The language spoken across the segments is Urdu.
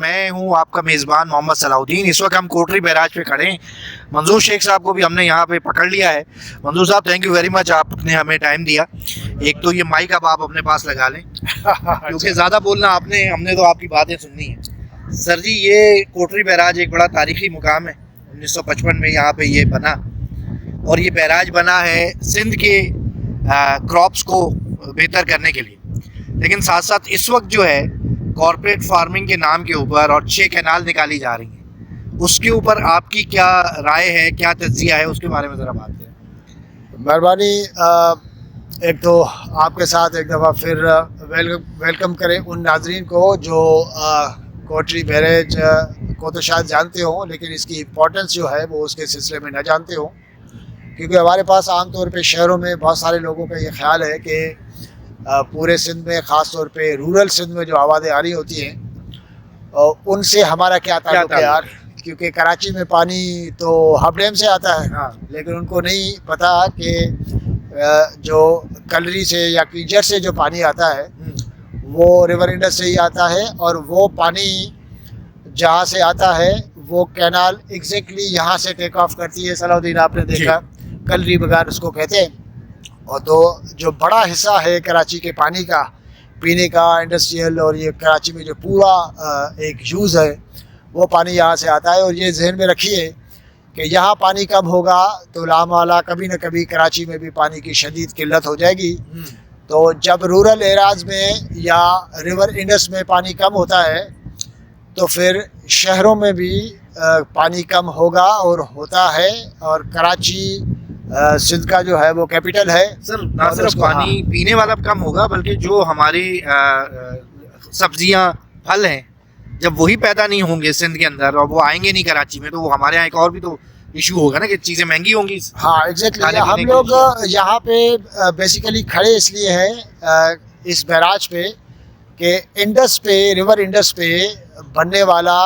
میں ہوں آپ کا میزبان محمد صلاح الدین. اس وقت ہم کوٹری بیراج پہ کھڑے ہیں. منظور شیخ صاحب کو بھی ہم نے یہاں پہ پکڑ لیا ہے. منظور صاحب تھینک یو ویری مچ, آپ نے ہمیں ٹائم دیا. ایک تو یہ مائک اب آپ اپنے پاس لگا لیں کیونکہ زیادہ بولنا آپ نے, ہم نے تو آپ کی باتیں سننی ہیں. سر جی, یہ کوٹری بیراج ایک بڑا تاریخی مقام ہے. 1955 میں یہاں پہ یہ بنا, اور یہ بیراج بنا ہے سندھ کے کراپس کو بہتر کرنے کے لیے. لیکن ساتھ ساتھ اس وقت جو ہے کارپوریٹ فارمنگ کے نام کے اوپر اور 6 کینال نکالی جا رہی ہیں. اس کے اوپر آپ کی کیا رائے ہے, کیا تجزیہ ہے, اس کے بارے میں ذرا بات کریں. مہربانی. ایک تو آپ کے ساتھ ایک دفعہ پھر ویلکم کریں ان ناظرین کو جو کوٹری بیراج کو تو شاید جانتے ہوں, لیکن اس کی امپورٹنس جو ہے وہ اس کے سلسلے میں نہ جانتے ہوں. کیونکہ ہمارے پاس عام طور پہ شہروں میں بہت سارے لوگوں کا یہ خیال ہے کہ پورے سندھ میں, خاص طور پہ رورل سندھ میں جو آبادیں آ رہی ہوتی ہیں ان سے ہمارا کیا تعلق ہے یار. کیونکہ کراچی میں پانی تو ہب ڈیم سے آتا ہے, لیکن ان کو نہیں پتا کہ جو کلری سے یا کیچڑ سے جو پانی آتا ہے وہ ریور انڈس سے ہی آتا ہے. اور وہ پانی جہاں سے آتا ہے وہ کینال ایگزیکٹلی یہاں سے ٹیک آف کرتی ہے. صلاح الدین آپ نے دیکھا, کلری بغیر اس کو کہتے ہیں. اور تو جو بڑا حصہ ہے کراچی کے پانی کا, پینے کا, انڈسٹریل, اور یہ کراچی میں جو پورا ایک یوز ہے وہ پانی یہاں سے آتا ہے. اور یہ ذہن میں رکھیے کہ یہاں پانی کم ہوگا تو لامحالہ کبھی نہ کبھی کراچی میں بھی پانی کی شدید قلت ہو جائے گی. تو جب رورل ایریاز میں یا ریور انڈس میں پانی کم ہوتا ہے تو پھر شہروں میں بھی پانی کم ہوگا اور ہوتا ہے. اور کراچی سندھ کا جو ہے وہ کیپٹل ہے. سر نہ صرف پانی پینے والا کم ہوگا بلکہ جو ہماری سبزیاں پھل ہیں جب وہی پیدا نہیں ہوں گے سندھ کے اندر اور وہ آئیں گے نہیں کراچی میں, تو وہ ہمارے یہاں ایک اور بھی تو ایشو ہوگا نا کہ چیزیں مہنگی ہوں گی. ہاں ایگزیکٹلی. ہم لوگ یہاں پہ بیسیکلی کھڑے اس لیے ہیں اس بیراج پہ کہ انڈس پہ, ریور انڈس پہ بننے والا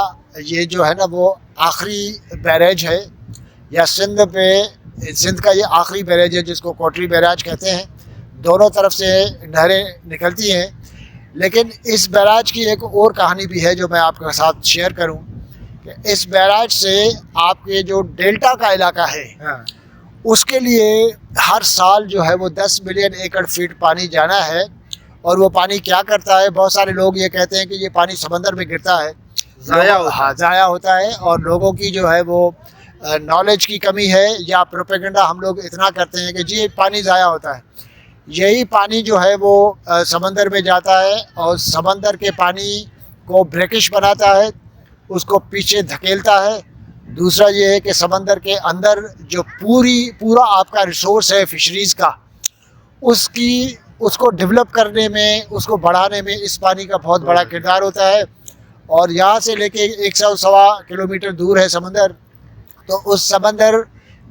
یہ جو ہے نا وہ آخری بیراج ہے, یا سندھ کا یہ آخری بیراج ہے جس کو کوٹری بیراج کہتے ہیں. دونوں طرف سے نہریں نکلتی ہیں. لیکن اس بیراج کی ایک اور کہانی بھی ہے جو میں آپ کے ساتھ شیئر کروں کہ اس بیراج سے آپ کے جو ڈیلٹا کا علاقہ ہے اس کے لیے ہر سال جو ہے وہ 10 ملین ایکڑ فیٹ پانی جانا ہے. اور وہ پانی کیا کرتا ہے, بہت سارے لوگ یہ کہتے ہیں کہ یہ پانی سمندر میں گرتا ہے, ضائع ہوتا ہے. اور لوگوں کی جو ہے وہ نالج کی کمی ہے یا پروپیگنڈا ہم لوگ اتنا کرتے ہیں کہ جی پانی ضائع ہوتا ہے. یہی پانی جو ہے وہ سمندر میں جاتا ہے اور سمندر کے پانی کو بریکش بناتا ہے, اس کو پیچھے دھکیلتا ہے. دوسرا یہ ہے کہ سمندر کے اندر جو پورا آپ کا ریسورس ہے فشریز کا, اس کو ڈیولپ کرنے میں, اس کو بڑھانے میں اس پانی کا بہت بڑا کردار ہوتا ہے. اور یہاں سے لے کے 100-125 کلومیٹر دور ہے سمندر, تو اس سمندر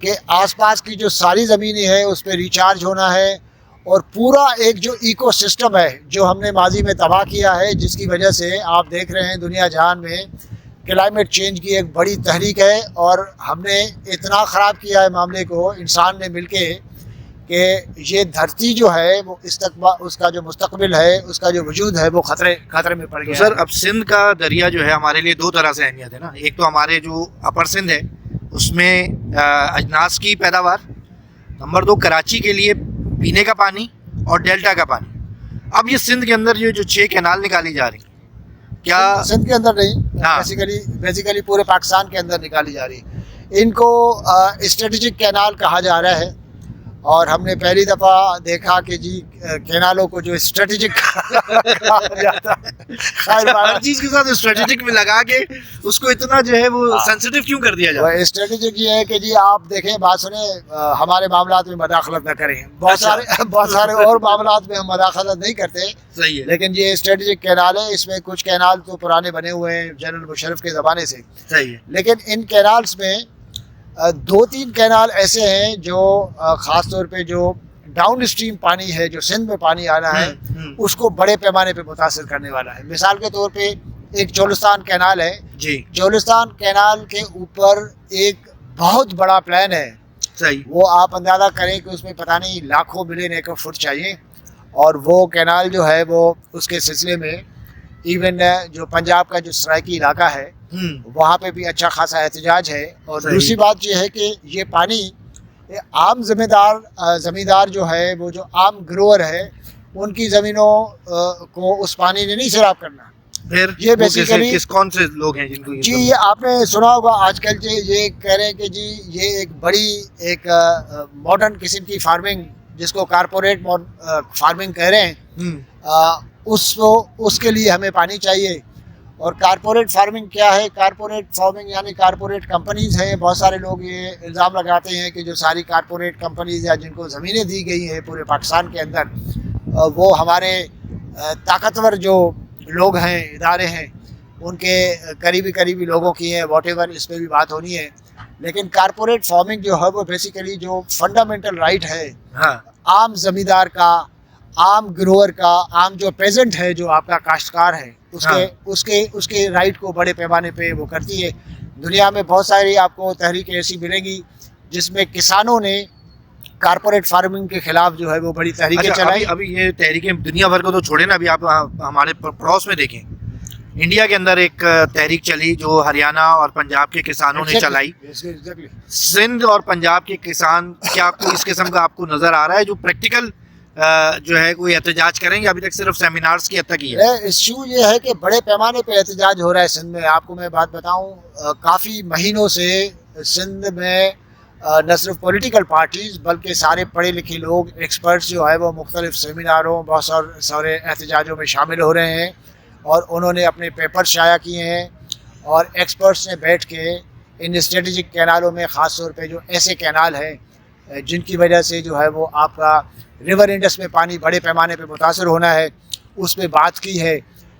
کے آس پاس کی جو ساری زمینیں ہیں اس پہ ریچارج ہونا ہے. اور پورا ایک جو ایکو سسٹم ہے جو ہم نے ماضی میں تباہ کیا ہے, جس کی وجہ سے آپ دیکھ رہے ہیں دنیا جہان میں کلائمیٹ چینج کی ایک بڑی تحریک ہے. اور ہم نے اتنا خراب کیا ہے معاملے کو انسان نے مل کے کہ یہ دھرتی جو ہے وہ اس کا جو مستقبل ہے, اس کا جو وجود ہے وہ خطرے میں پڑ گیا. سر اب سندھ کا دریا جو ہے ہمارے لیے 2 طرح سے اہمیت ہے نا. ایک تو ہمارے جو اپر سندھ ہے اس میں اجناس کی پیداوار, نمبر 2 کراچی کے لیے پینے کا پانی اور ڈیلٹا کا پانی. اب یہ سندھ کے اندر جو 6 کینال نکالی جا رہی ہیں, کیا سندھ کے اندر نہیں, بیسیکلی پورے پاکستان کے اندر نکالی جا رہی ہے. ان کو اسٹریٹجک کینال کہا جا رہا ہے. اور ہم نے پہلی دفعہ دیکھا کہ جی کینالوں کو جو اسٹریٹجک کہا جاتا ہے, ہر چیز کے ساتھ اسٹریٹجک میں لگا کے اس کو اتنا جو ہے وہ سینسیٹیو کیوں کر دیا جاتا ہے. اسٹریٹجک یہ ہے کہ جی آپ دیکھیں, بات سنیں, ہمارے معاملات میں مداخلت نہ کریں. بہت سارے اور معاملات میں ہم مداخلت نہیں کرتے, صحیح ہے. لیکن یہ اسٹریٹجک کینال ہے. اس میں کچھ کینال تو پرانے بنے ہوئے ہیں جنرل مشرف کے زمانے سے, صحیح ہے. لیکن ان کینالز میں 2-3 کینال ایسے ہیں جو خاص طور پہ جو ڈاؤن اسٹریم پانی ہے جو سندھ میں پانی آنا ہے اس کو بڑے پیمانے پہ متاثر کرنے والا ہے. مثال کے طور پہ ایک چولستان کینال ہے جی, چولستان کینال کے اوپر ایک بہت بڑا پلان ہے. صحیح. وہ آپ اندازہ کریں کہ اس میں پتہ نہیں لاکھوں ملین ایکڑ فٹ چاہیے. اور وہ کینال جو ہے وہ اس کے سلسلے میں ایون جو پنجاب کا جو سرائکی علاقہ ہے وہاں پہ بھی اچھا خاصا احتجاج ہے. اور دوسری بات یہ ہے کہ یہ پانی عام زمیندار جو ہے وہ جو عام گروور ہے ان کی زمینوں کو اس پانی نے نہیں سیراب کرنا. پھر یہ بیسیکلی کون سے لوگ ہیں جن کو جی یہ آپ نے سنا ہوگا آج کل یہ کہہ رہے ہیں کہ جی یہ ایک بڑی ایک ماڈرن قسم کی فارمنگ جس کو کارپوریٹ فارمنگ کہہ رہے ہیں اس کے لیے ہمیں پانی چاہیے. اور کارپوریٹ فارمنگ کیا ہے؟ کارپوریٹ فارمنگ یعنی کارپوریٹ کمپنیز ہیں. بہت سارے لوگ یہ الزام لگاتے ہیں کہ جو ساری کارپوریٹ کمپنیز یا جن کو زمینیں دی گئی ہیں پورے پاکستان کے اندر وہ ہمارے طاقتور جو لوگ ہیں ادارے ہیں ان کے قریبی لوگوں کی ہیں. واٹ ایور اس پہ بھی بات ہونی ہے. لیکن کارپوریٹ فارمنگ جو ہے وہ بیسیکلی جو فنڈامنٹل رائٹ ہے عام زمیندار کا، عام گروور کا، عام جو پیزنٹ ہے جو آپ کا کاشتکار ہے اس کے رائٹ کو بڑے پیمانے پہ وہ کرتی ہے. دنیا میں بہت ساری آپ کو تحریکیں ایسی ملیں گی جس میں کسانوں نے کارپوریٹ فارمنگ کے خلاف جو ہے وہ بڑی تحریکیں چلائی. ابھی یہ تحریکیں دنیا بھر کو تو چھوڑے نا، ابھی آپ ہمارے پڑوس میں دیکھیں انڈیا کے اندر ایک تحریک چلی جو ہریانہ اور پنجاب کے کسانوں نے چلائی. سندھ اور پنجاب کے کسان کیا کوئی اس قسم کا آپ کو نظر آ رہا ہے جو پریکٹیکل جو ہے کوئی احتجاج کریں گے؟ ابھی تک صرف سیمینارز کی حد تک ہی ہے. ایشو یہ ہے کہ بڑے پیمانے پہ احتجاج ہو رہا ہے سندھ میں. آپ کو میں بات بتاؤں کافی مہینوں سے سندھ میں نہ صرف پولیٹیکل پارٹیز بلکہ سارے پڑھے لکھے لوگ ایکسپرٹس جو ہے وہ مختلف سیمیناروں بہت سارے احتجاجوں میں شامل ہو رہے ہیں اور انہوں نے اپنے پیپر شائع کیے ہیں. اور ایکسپرٹس نے بیٹھ کے ان اسٹریٹجک کینالوں میں خاص طور پہ جو ایسے کینال ہیں جن کی وجہ سے جو ہے وہ آپ کا ریور انڈس میں پانی بڑے پیمانے پہ متاثر ہونا ہے اس پہ بات کی ہے.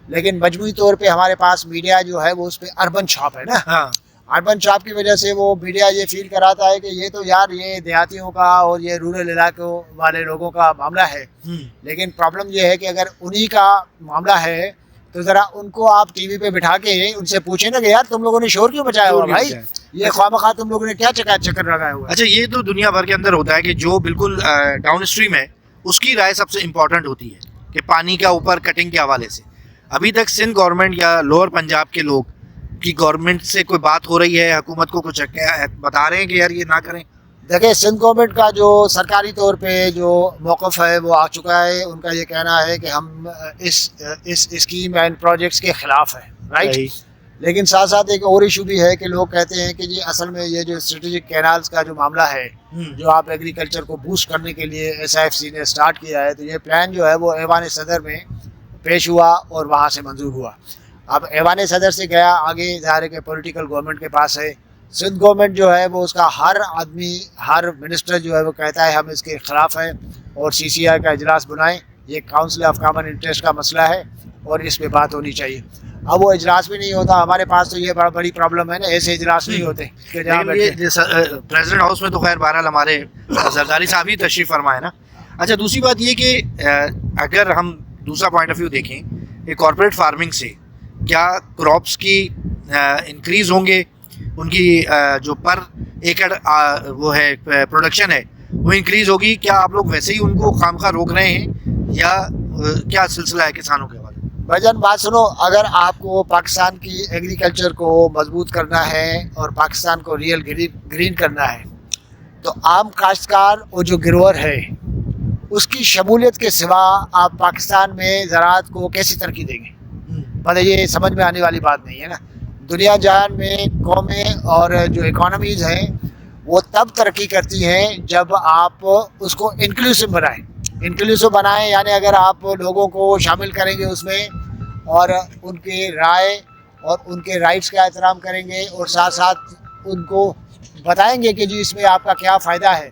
لیکن مجموعی طور پہ ہمارے پاس میڈیا جو ہے وہ اس پہ اربن چھاپ ہے نا. اربن چھاپ کی وجہ سے وہ میڈیا یہ فیل کراتا ہے کہ یہ تو یار یہ دیہاتیوں کا اور یہ رورل علاقوں والے لوگوں کا معاملہ ہے. لیکن پرابلم یہ ہے کہ اگر انہی کا معاملہ ہے تو ذرا ان کو آپ ٹی وی پہ بٹھا کے ان سے پوچھیں نا کہ یار تم لوگوں نے شور کیوں مچایا ہوا بھائی، یہ خواہ تم لوگوں نے کیا چکر لگایا ہوا ہے. اچھا یہ تو دنیا بھر کے اندر ہوتا ہے کہ جو بالکل ڈاؤن اسٹریم ہے اس کی رائے سب سے امپورٹنٹ ہوتی ہے کہ پانی کا اوپر کٹنگ کے حوالے سے. ابھی تک سندھ گورنمنٹ یا لوور پنجاب کے لوگ کی گورنمنٹ سے کوئی بات ہو رہی ہے؟ حکومت کو کچھ بتا رہے ہیں کہ یار یہ نہ کریں؟ دیکھیں سندھ گورنمنٹ کا جو سرکاری طور پہ جو موقف ہے وہ آ چکا ہے. ان کا یہ کہنا ہے کہ ہم اس اسکیم اینڈ پروجیکٹس کے خلاف ہیں، رائٹ. لیکن ساتھ ساتھ ایک اور ایشو بھی ہے کہ لوگ کہتے ہیں کہ جی اصل میں یہ جو اسٹریٹجک کینالز کا جو معاملہ ہے جو آپ ایگریکلچر کو بوسٹ کرنے کے لیے SIFC نے اسٹارٹ کیا ہے تو یہ پلان جو ہے وہ ایوان صدر میں پیش ہوا اور وہاں سے منظور ہوا. اب ایوان صدر سے گیا آگے ظاہر ہے کہ پولیٹیکل گورنمنٹ کے پاس ہے. سندھ گورنمنٹ جو ہے وہ اس کا ہر آدمی ہر منسٹر جو ہے وہ کہتا ہے ہم اس کے خلاف ہیں اور CCI کا اجلاس بنائیں. یہ کاؤنسل آف کامن انٹرسٹ کا مسئلہ ہے اور اس پہ بات ہونی چاہیے. اب وہ اجلاس بھی نہیں ہوتا. ہمارے پاس تو یہ بڑی پرابلم ہے نا، ایسے اجلاس نہیں ہوتے کہ جہاں پریزیڈنٹ ہاؤس میں تو خیر بہرحال ہمارے زرداری صاحب ہی تشریف فرمائے نا. اچھا دوسری بات یہ کہ اگر ہم دوسرا پوائنٹ آف ویو دیکھیں کہ کارپوریٹ فارمنگ سے کیا کراپس کی انکریز ہوں گے، ان کی جو پر ایکڑ وہ ہے پروڈکشن ہے وہ انکریز ہوگی؟ کیا آپ لوگ ویسے ہی ان کو خامخواہ روک رہے ہیں یا کیا سلسلہ ہے کسانوں کے حوالے؟ بھجن بات سنو، اگر آپ کو پاکستان کی ایگریکلچر کو مضبوط کرنا ہے اور پاکستان کو ریئل گرین کرنا ہے تو عام کاشتکار اور جو گروور ہے اس کی شمولیت کے سوا آپ پاکستان میں زراعت کو کیسی ترقی دیں گے؟ مطلب یہ سمجھ میں آنے والی بات نہیں ہے نا. دنیا جہان میں قومیں اور جو اکانومیز ہیں وہ تب ترقی کرتی ہیں جب آپ اس کو انکلوسیو بنائیں یعنی اگر آپ لوگوں کو شامل کریں گے اس میں اور ان کے رائے اور ان کے رائٹس کا احترام کریں گے اور ساتھ ساتھ ان کو بتائیں گے کہ جی اس میں آپ کا کیا فائدہ ہے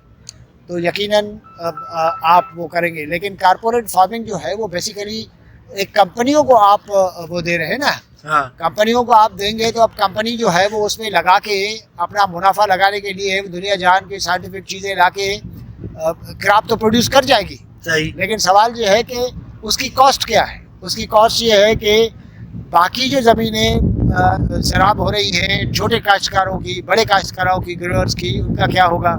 تو یقیناً آپ وہ کریں گے. لیکن کارپوریٹ فارمنگ جو ہے وہ بیسیکلی ایک کمپنیوں کو آپ وہ دے رہے ہیں نا. کمپنیوں کو آپ دیں گے تو اب کمپنی جو ہے وہ اس میں لگا کے اپنا منافع لگانے کے لیے دنیا جہان کی سائنٹیفک چیزیں لا کے کراپ تو پروڈیوس کر جائے گی. لیکن سوال یہ ہے کہ اس کی کاسٹ کیا ہے؟ اس کی کاسٹ یہ ہے کہ باقی جو زمینیں سیراب ہو رہی ہیں چھوٹے کاشتکاروں کی، بڑے کاشتکاروں کی، گروورز کی، ان کا کیا ہوگا؟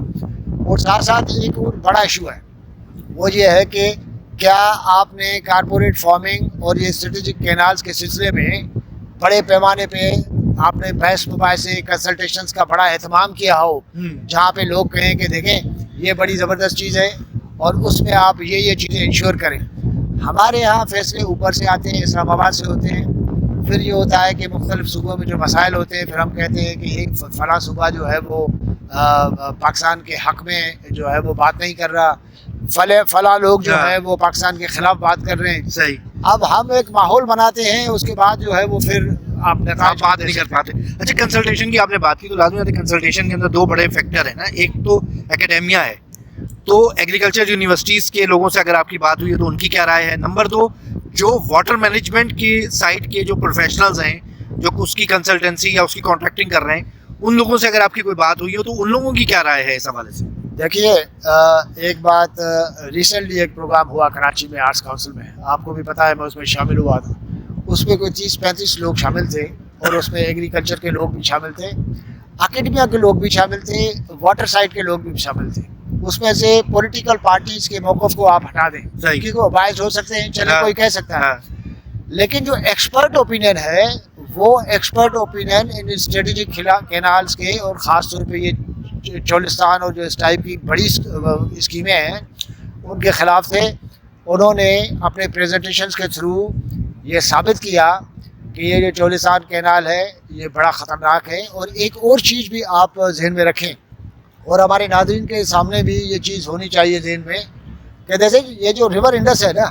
اور ساتھ ساتھ ایک اور بڑا ایشو ہے وہ یہ ہے کہ کیا آپ نے کارپوریٹ فارمنگ اور یہ اسٹریٹجک کینالز کے سلسلے میں بڑے پیمانے پہ آپ نے بحث مباحثے کنسلٹیشنز کا بڑا اہتمام کیا ہو, جہاں پہ لوگ کہیں کہ دیکھیں یہ بڑی زبردست چیز ہے اور اس میں آپ یہ چیزیں انشور کریں. ہمارے یہاں فیصلے اوپر سے آتے ہیں, اسلام آباد سے ہوتے ہیں. پھر یہ ہوتا ہے کہ مختلف صوبوں میں جو مسائل ہوتے ہیں, پھر ہم کہتے ہیں کہ ایک فلاں صوبہ جو ہے وہ پاکستان کے حق میں جو ہے وہ بات نہیں کر رہا, فلاں لوگ جو ہے وہ پاکستان کے خلاف بات کر رہے ہیں. صحیح. اب ہم ایک ماحول بناتے ہیں, اس کے بعد جو ہے وہ پھر آپ بات نہیں کر پاتے. اچھا, کنسلٹیشن کی آپ نے بات کی تو لازمی ہے. کنسلٹیشن کے اندر دو بڑے فیکٹر ہیں نا. ایک تو اکیڈیمیا ہے, تو ایگریکلچر یونیورسٹیز کے لوگوں سے اگر آپ کی بات ہوئی ہے تو ان کی کیا رائے ہے. نمبر دو, جو واٹر مینجمنٹ کی سائٹ کے جو پروفیشنلز ہیں جو اس کی کنسلٹنسی یا اس کی کانٹریکٹنگ کر رہے ہیں, ان لوگوں سے اگر آپ کی کوئی بات ہوئی ہو تو ان لوگوں کی کیا رائے ہے اس حوالے سے. دیکھیے, ایک بات, ریسنٹلی ایک پروگرام ہوا کراچی میں آرٹس کونسل میں, آپ کو بھی پتہ ہے میں اس میں شامل ہوا تھا. اس میں کوئی 30-35 لوگ شامل تھے اور اس میں ایگریکلچر کے لوگ بھی شامل تھے, اکیڈمیا کے لوگ بھی شامل تھے, واٹر سائٹ کے لوگ بھی شامل تھے. اس میں سے پولیٹیکل پارٹیز کے موقف کو آپ ہٹا دیں کیونکہ وہ باعث ہو سکتے ہیں, چلے کوئی کہہ سکتا ہے, لیکن جو ایکسپرٹ اوپینین ہے وہ expert opinion in strategic canals کے, اور خاص طور پہ یہ چولستان اور جو اس ٹائپ کی بڑی اسکیمیں ہیں ان کے خلاف تھے. انہوں نے اپنے پریزنٹیشنز کے تھرو یہ ثابت کیا کہ یہ جو چولستان کینال ہے یہ بڑا خطرناک ہے. اور ایک اور چیز بھی آپ ذہن میں رکھیں, اور ہمارے ناظرین کے سامنے بھی یہ چیز ہونی چاہیے ذہن میں, کہ جیسے یہ جو ریور انڈس ہے نا,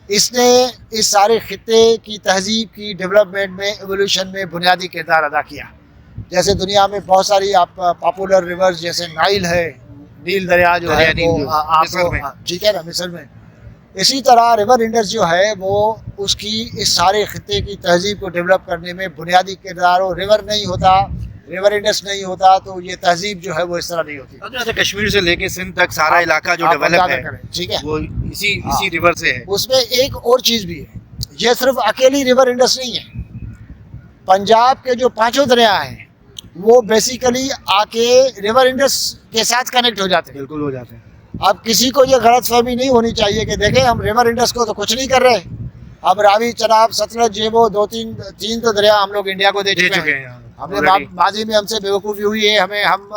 اس نے اس سارے خطے کی تہذیب کی ڈیولپمنٹ میں, ایولیوشن میں بنیادی کردار ادا کیا. جیسے دنیا میں بہت ساری آپ پاپولر ریورز جیسے نائل ہے, نیل دریا جو ہے وہ آپ ٹھیک ہے نا مصر میں, اسی طرح ریور انڈس جو ہے وہ اس کی اس سارے خطے کی تہذیب کو ڈیولپ کرنے میں بنیادی کردار, اور ریور نہیں ہوتا, ریور انڈس نہیں ہوتا تو یہ تہذیب جو ہے وہ اس طرح نہیں ہوتی. کشمیر سے لے کے سندھ تک سارا علاقہ جو ڈیولپ ہے ٹھیک ہے وہ اسی ریور سے ہے. اس میں ایک اور چیز بھی ہے, یہ صرف اکیلی ریور انڈس نہیں ہے. پنجاب کے جو 5 دریا ہیں وہ بیسیکلی آ کے ریور انڈس کے ساتھ کنیکٹ ہو جاتے ہیں. بالکل ہو جاتے ہیں. اب کسی کو یہ غلط فہمی نہیں ہونی چاہیے کہ دیکھیں ہم ریور انڈس کو تو کچھ نہیں کر رہے, اب راوی, چناب, ستلج, یہ وہ 2-3 تو دریا ہم لوگ انڈیا کو دے چکے ہیں. ہم نے ماضی میں ہم سے بیوقوفی ہوئی ہے, ہم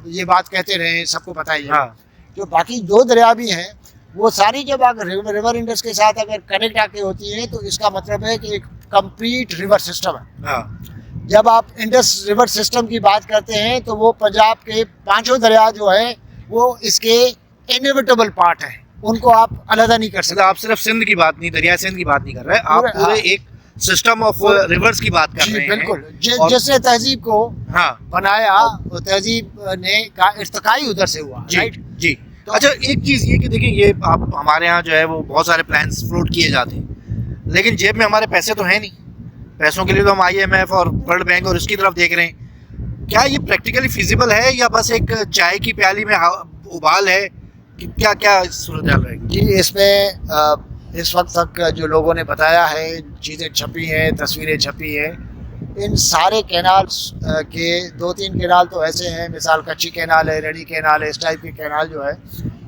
یہ بات کہتے رہے, سب کو پتہ ہی ہے. جو باقی 2 دریا بھی ہیں وہ ساری جب ریور انڈس کے ساتھ اگر کنیکٹ آ کے ہوتی ہیں تو اس کا مطلب ہے کہ ایک کمپلیٹ ریور سسٹم ہے. جب آپ انڈس ریور سسٹم کی بات کرتے ہیں تو وہ پنجاب کے 5 دریا جو ہیں وہ اس کے انیویٹیبل پارٹ ہیں, ان کو آپ علیحدہ نہیں کر سکتے. آپ صرف سندھ کی بات نہیں, دریا سندھ کی بات نہیں کر رہے, آپ پورے ایک سسٹم آف ریورز کی بات کر رہے ہیں. بالکل, جس نے تہذیب کو بنایا وہ تہذیب نے کا ارتقائی ادھر سے ہوا. جی. اچھا, ایک چیز یہ کہ دیکھیں یہ آپ ہمارے یہاں جو ہے وہ بہت سارے پلانس فلوٹ کیے جاتے ہیں, لیکن جیب میں ہمارے پیسے تو ہیں نہیں. پیسوں کے لیے تو ہم IMF اور ورلڈ بینک اور اس کی طرف دیکھ رہے ہیں. کیا یہ پریکٹیکلی فیزیبل ہے یا بس ایک چائے کی پیالی میں ابال ہے, کیا صورتحال رہے گی؟ جی, اس میں اس وقت تک جو لوگوں نے بتایا ہے, چیزیں چھپی ہیں, تصویریں چھپی ہیں, ان سارے کینالز کے 2-3 کینال تو ایسے ہیں, مثال کچی کینال ہے, ریڈی کینال ہے, اس ٹائپ کے کینال جو ہے,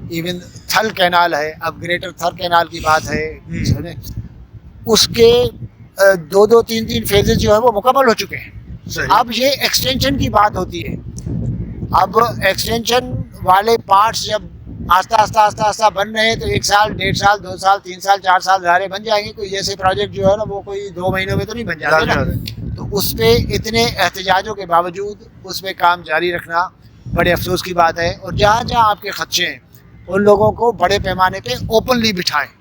ایون تھل کینال ہے. اب گریٹر تھر کینال کی بات ہے, اس کے 2-3 فیزز جو ہے وہ مکمل ہو چکے ہیں. اب یہ ایکسٹینشن کی بات ہوتی ہے. اب ایکسٹینشن والے پارٹس جب آہستہ بن رہے ہیں تو 1 سال, 1.5 سال, 2 سال, 3 سال, 4 سال ادارے بن جائیں گے. کوئی ایسے پروجیکٹ جو ہے نا وہ کوئی 2 مہینوں میں تو نہیں بن جاتے نا. تو اس پہ اتنے احتجاجوں کے باوجود اس پہ کام جاری رکھنا بڑے افسوس کی بات ہے. اور جہاں جہاں آپ کے خدشے ہیں ان لوگوں کو بڑے پیمانے پہ اوپنلی بٹھائیں.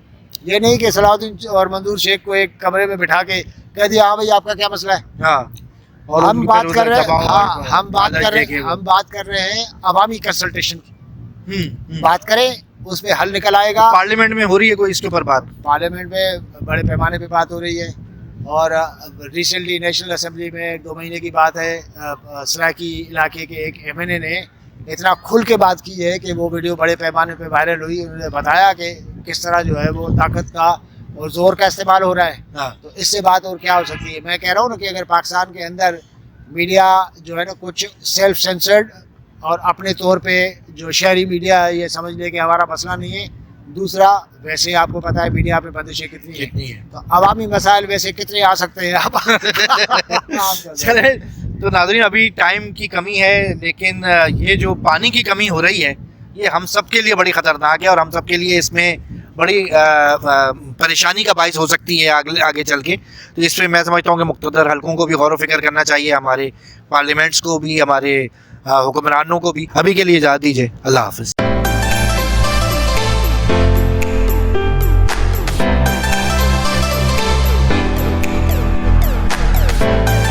یہ نہیں کہ صلاح الدین اور منظور شیخ کو ایک کمرے میں بٹھا کے کہہ دیا ہاں بھائی آپ کا کیا مسئلہ ہے. ہم بات کر رہے ہیں عوامی کنسلٹیشن کی. بات کریں, اس میں حل نکل آئے گا. پارلیمنٹ میں ہو رہی ہے کوئی اس کے اوپر بات؟ پارلیمنٹ میں بڑے پیمانے پہ بات ہو رہی ہے, اور ریسنٹلی نیشنل اسمبلی میں 2 مہینے کی بات ہے, سرائکی علاقے کے ایک MNA نے اتنا کھل کے بات کی ہے کہ وہ ویڈیو بڑے پیمانے پہ وائرل ہوئی. انہوں نے بتایا کہ کس طرح جو ہے وہ طاقت کا اور زور کا استعمال ہو رہا ہے. تو اس سے بات اور کیا ہو سکتی ہے. میں کہہ رہا ہوں نا کہ اگر پاکستان کے اندر میڈیا جو ہے نا کچھ سیلف سینسرڈ اور اپنے طور پہ جو شہری میڈیا ہے یہ سمجھ لے کہ ہمارا مسئلہ نہیں ہے, دوسرا ویسے آپ کو پتہ ہے میڈیا پہ بندشیں کتنی ہیں، کتنی ہے. تو عوامی مسائل ویسے کتنے آ سکتے ہیں آپ چلے تو ناظرین ابھی ٹائم کی کمی ہے، لیکن یہ جو پانی کی کمی ہو رہی ہے یہ ہم سب کے لیے بڑی خطرناک ہے، اور ہم سب کے لیے اس میں بڑی پریشانی کا باعث ہو سکتی ہے آگے چل کے. تو اس پہ میں سمجھتا ہوں کہ مقتدر حلقوں کو بھی غور و فکر کرنا چاہیے، ہمارے پارلیمنٹس کو بھی، ہمارے حکمرانوں کو بھی. ابھی کے لیے اجازت دیجیے، اللہ حافظ.